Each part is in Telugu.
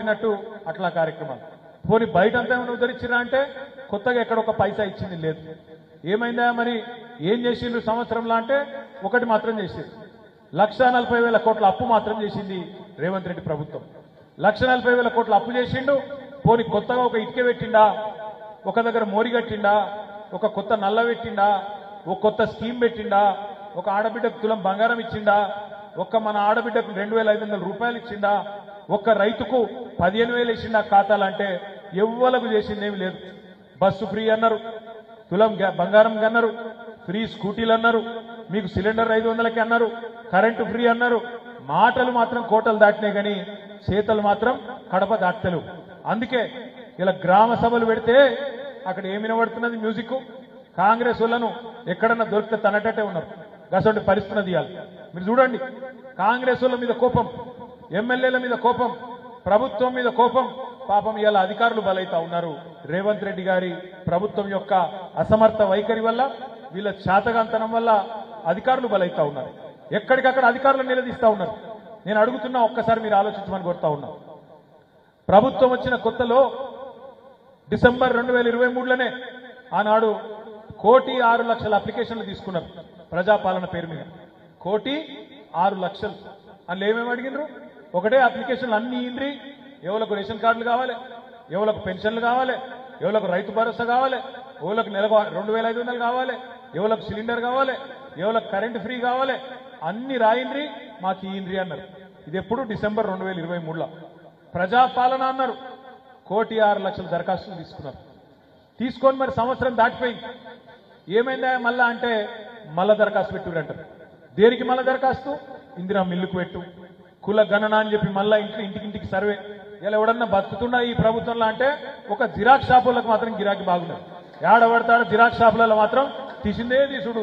అన్నట్టు అట్లా కార్యక్రమాలు పోనీ బయట అంతా ఏమైనా ఉద్ధరించినా అంటే కొత్తగా ఎక్కడ ఒక పైసా ఇచ్చింది లేదు. ఏమైందా మరి ఏం చేసిండ్రు సంవత్సరంలో అంటే ఒకటి మాత్రం చేసింది. 1,40,000 కోట్ల అప్పు మాత్రం చేసింది రేవంత్ రెడ్డి ప్రభుత్వం. 1,40,000 కోట్ల అప్పు చేసిండు. పోనీ కొత్తగా ఒక ఇటుక పెట్టిండా, ఒక దగ్గర మోరి కట్టిండా, ఒక కొత్త నల్ల పెట్టిండా, ఒక కొత్త స్కీమ్ పెట్టిండా, ఒక ఆడబిడ్డకు తులం బంగారం ఇచ్చిండా, ఒక్క మన ఆడబిడ్డకు 2,500 రూపాయలు ఇచ్చిండా, ఒక్క రైతుకు 15,000 ఇచ్చిండా ఖాతాలంటే ఎవ్వలకు చేసిందేమి లేదు. బస్సు ఫ్రీ అన్నారు, తులం బంగారం అన్నారు, ఫ్రీ స్కూటీలు అన్నారు, మీకు సిలిండర్ 500కి అన్నారు, కరెంటు ఫ్రీ అన్నారు. మాటలు మాత్రం కోటలు దాటినాయి కానీ చేతలు మాత్రం కడప దాటలేవు. అందుకే ఇలా గ్రామ సభలు పెడితే అక్కడ ఏమి వినబడుతున్నది మ్యూజిక్. కాంగ్రెస్ వాళ్ళను ఎక్కడన్నా దొరికితే తనటట్టే ఉన్నారు. గసండి పరిస్థితున్నది ఇవ్వాలి. మీరు చూడండి, కాంగ్రెస్ వాళ్ళ మీద కోపం, ఎమ్మెల్యేల మీద కోపం, ప్రభుత్వం మీద కోపం. పాపం ఇవాళ అధికారులు బలైతా ఉన్నారు. రేవంత్ రెడ్డి గారి ప్రభుత్వం యొక్క అసమర్థ వైఖరి వల్ల, వీళ్ళ చాతగాంతనం వల్ల అధికారులు బలైతా ఉన్నారు. ఎక్కడికక్కడ అధికారులను నిలదీస్తా ఉన్నారు. నేను అడుగుతున్నా, ఒక్కసారి మీరు ఆలోచించమని కోరుతా ఉన్నా. ప్రభుత్వం వచ్చిన కొత్తలో డిసెంబర్ 2023లోనే ఆనాడు 1,06,00,000 అప్లికేషన్లు తీసుకున్నారు ప్రజాపాలన పేరు మీద. 1,06,00,000 అందులో ఏమేమి అడిగినారు? ఒకటే అప్లికేషన్లు అన్ని ఇండ్రి. ఎవరికి రేషన్ కార్డులు కావాలి, ఎవరికి పెన్షన్లు కావాలి, ఎవరికి రైతు భరోసా కావాలి, ఎవరికి నెలకు 2,500 కావాలి, ఎవరికి సిలిండర్ కావాలి, ఎవరికి కరెంటు ఫ్రీ కావాలి, అన్ని రాయిండ్రి మాకు ఈండ్రి అన్నారు. ఇది ఎప్పుడు? డిసెంబర్ 2023లో ప్రజాపాలన అన్నారు. 1,06,00,000 దరఖాస్తులు తీసుకున్నారు. తీసుకొని మరి సంవత్సరం దాటిపోయింది. ఏమైందా మళ్ళా అంటే మళ్ళా దరఖాస్తు పెట్టురంటారు. దేనికి మళ్ళా దరఖాస్తు? ఇందిరా మిల్లుకు పెట్టు, కుల గణన అని చెప్పి మళ్ళా ఇంటికి సర్వే. ఇలా ఎవడన్నా బతుకుతున్నా ఈ ప్రభుత్వంలో అంటే ఒక జిరాక్స్ షాపులకు మాత్రం గిరాకీ బాగున్నది. ఏడబడతాడు జిరాక్స్ షాపులలో మాత్రం తీసిందే తీసుడు,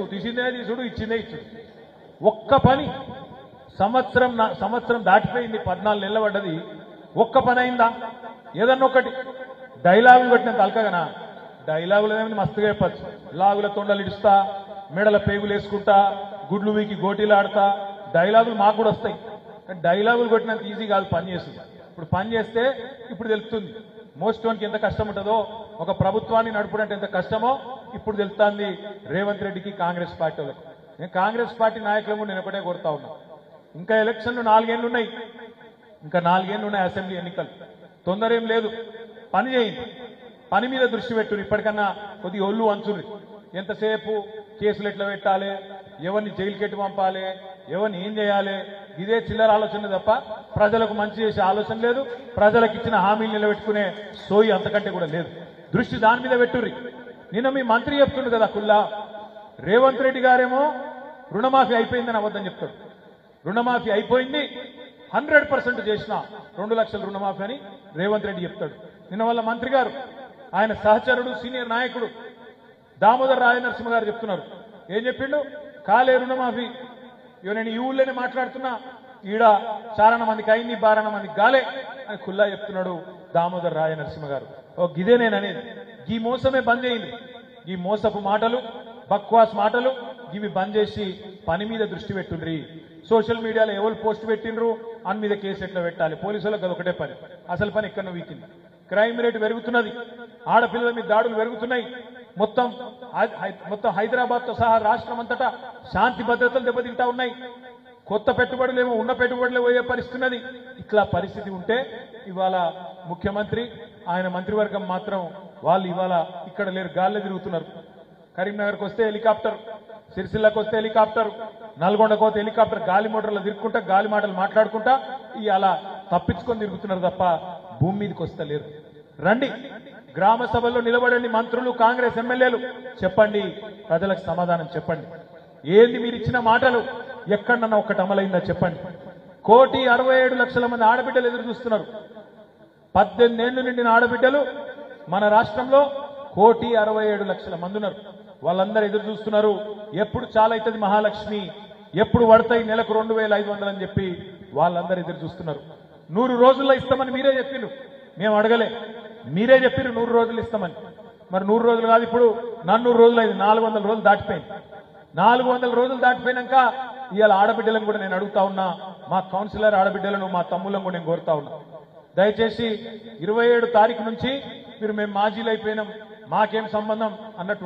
ఇచ్చిందే ఇచ్చుడు. ఒక్క పని సంవత్సరం దాటిపోయింది, 14 నెలలు పడ్డది. ఒక్క పని అయిందా? ఏదన్నా ఒకటి డైలాగులు కొట్టినంత అల్కగనా? డైలాగులు ఏమైనా మస్తుగా చెప్పచ్చు. లాగుల తొండలు ఇడుస్తా, మెడల పేగులు వేసుకుంటా, గుడ్లు వీకి గోటీలు ఆడతా, డైలాగులు మాకు కూడా వస్తాయి. కానీ డైలాగులు కొట్టినంత ఈజీ కాదు పని చేస్తుంది. ఇప్పుడు పని చేస్తే ఇప్పుడు తెలుస్తుంది మోస్టోన్కి ఎంత కష్టం ఉంటుందో, ఒక ప్రభుత్వాన్ని నడుపుడంటే ఎంత కష్టమో ఇప్పుడు తెలుస్తుంది రేవంత్ రెడ్డికి, కాంగ్రెస్ పార్టీ వాళ్ళకు. నేను కాంగ్రెస్ పార్టీ నాయకులను నేను ఒకటే కోరుతా ఉన్నా. ఇంకా ఎలక్షన్లు 4 ఏళ్ళు ఉన్నాయి, ఇంకా 4 ఏళ్ళు ఉన్నాయి అసెంబ్లీ ఎన్నికలు. తొందర ఏం లేదు, పని చేయండి, పని మీద దృష్టి పెట్టురు. ఇప్పటికన్నా కొద్దిగా ఒళ్ళు వంచుర్రి. ఎంతసేపు కేసులు ఎట్లా పెట్టాలి, ఎవరిని జైలుకి ఎట్టు పంపాలి, ఎవరిని ఏం చేయాలి, ఇదే చిల్లర ఆలోచన తప్ప ప్రజలకు మంచి చేసే ఆలోచన లేదు. ప్రజలకు ఇచ్చిన హామీలు నిలబెట్టుకునే సోయి అంతకంటే కూడా లేదు. దృష్టి దాని మీద పెట్టుర్రి. నిన్న మీ మంత్రి చెప్తుండు కదా కుల్లా, రేవంత్ రెడ్డి గారేమో రుణమాఫీ అయిపోయిందని అబద్ధం చెప్తాడు. రుణమాఫీ అయిపోయింది, 100% చేసిన 2 లక్షల రుణమాఫీ అని రేవంత్ రెడ్డి చెప్తాడు. నిన్న వాళ్ళ మంత్రి గారు, ఆయన సహచరుడు, సీనియర్ నాయకుడు దామోదర్ రాజనరసింహ గారు చెప్తున్నారు. ఏం చెప్పిండు? కాలే రుణమాఫీ. ఇవి నేను ఈ ఊళ్ళోనే మాట్లాడుతున్నా, ఈడ చారణ మందికి అయింది, 12 మందికి గాలే అని ఖుల్లా చెప్తున్నాడు దామోదర్ రాజనరసింహ గారు. ఓ గిదే నేననేది. ఈ మోసమే బంద్ చేయండి. ఈ మోసపు మాటలు, బక్వాస్ మాటలు ఇవి బంద్ చేసి పని మీద దృష్టి పెట్టుండ్రి. సోషల్ మీడియాలో ఎవరు పోస్ట్ పెట్టిండ్రు అని మీద కేసు ఎట్లా పెట్టాలి, పోలీసులకు అది ఒకటే పని. అసలు పని ఎక్కడ వీకింది. క్రైమ్ రేట్ పెరుగుతున్నది, ఆడపిల్లల మీద దాడులు పెరుగుతున్నాయి. మొత్తం హైదరాబాద్ తో సహా రాష్ట్రం అంతటా శాంతి భద్రతలు దెబ్బతింటా ఉన్నాయి. కొత్త పెట్టుబడులేమో ఉన్న పెట్టుబడులే పోయే పరిస్థితున్నది. ఇట్లా పరిస్థితి ఉంటే ఇవాళ ముఖ్యమంత్రి, ఆయన మంత్రివర్గం మాత్రం వాళ్ళు ఇవాళ ఇక్కడ లేరు, గాల్లో తిరుగుతున్నారు. కరీంనగర్కి వస్తే హెలికాప్టర్, సిరిసిల్లకు వస్తే హెలికాప్టర్, నల్గొండకు వస్తే హెలికాప్టర్, గాలి మోటార్లు తిరుగుకుంటా, గాలి మాటలు మాట్లాడుకుంటా ఇవాళ తప్పించుకొని తిరుగుతున్నారు తప్ప భూమి మీదకి వస్తే లేరు. రండి, గ్రామ సభల్లో నిలబడండి, మంత్రులు, కాంగ్రెస్ ఎమ్మెల్యేలు, చెప్పండి, ప్రజలకు సమాధానం చెప్పండి. ఏంది మీరు ఇచ్చిన మాటలు ఎక్కడన్నా ఒక్కటి అమలైందా చెప్పండి. 1,67,00,000 మంది ఆడబిడ్డలు ఎదురు చూస్తున్నారు. 18 ఏళ్లు నిండిన ఆడబిడ్డలు మన రాష్ట్రంలో 1,67,00,000 మంది ఉన్నారు. వాళ్ళందరూ ఎదురు చూస్తున్నారు. ఎప్పుడు చాలా అవుతుంది మహాలక్ష్మి, ఎప్పుడు పడతాయి నెలకు 2,500 అని చెప్పి వాళ్ళందరూ ఎదురు చూస్తున్నారు. 100 రోజుల్లో ఇస్తామని మీరే చెప్పిండ్రు, మేము అడగలే. మీరే చెప్పిర్రు 100 రోజులు ఇస్తామని. మరి 100 రోజులు కాదు, ఇప్పుడు 400 రోజులు అయింది, 400 రోజులు దాటిపోయింది. 400 రోజులు దాటిపోయినాక ఇవాళ ఆడబిడ్డలను కూడా నేను అడుగుతా ఉన్నా, మా కౌన్సిలర్ ఆడబిడ్డలను, మా తమ్ముళ్ళను కూడా నేను కోరుతా ఉన్నా. దయచేసి 27 తారీఖు నుంచి మీరు మేము మాజీలు అయిపోయినాం మాకేం సంబంధం అన్నట్టు